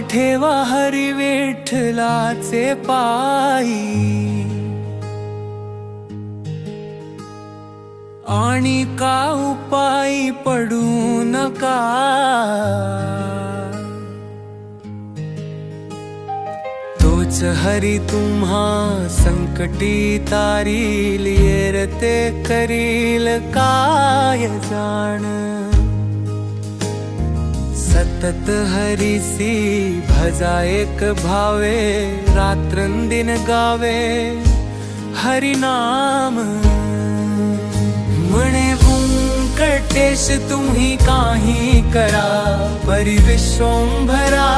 ठेवा हरी विठ्ठलाचे पायी, आणि का उपायी पडू नका। तोच हरी तुम्हा संकटी तारील, येरते करील काय जाण। सतत हरीसी भजा एक भावे, रात्रंदिन गावे हरिनाम। म्हणे व्यंकटेश तुम्ही काही करा, परी विश्वंभरा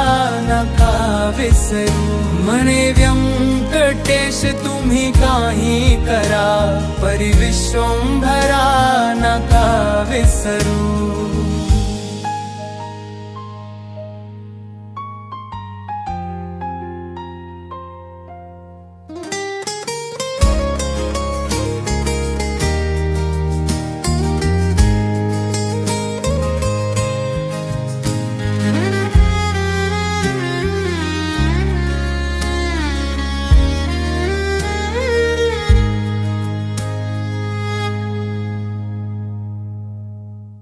नका विसरू। म्हणे व्यंकटेश तुम्ही काही करा, परी विश्वंभरा नका विसरू।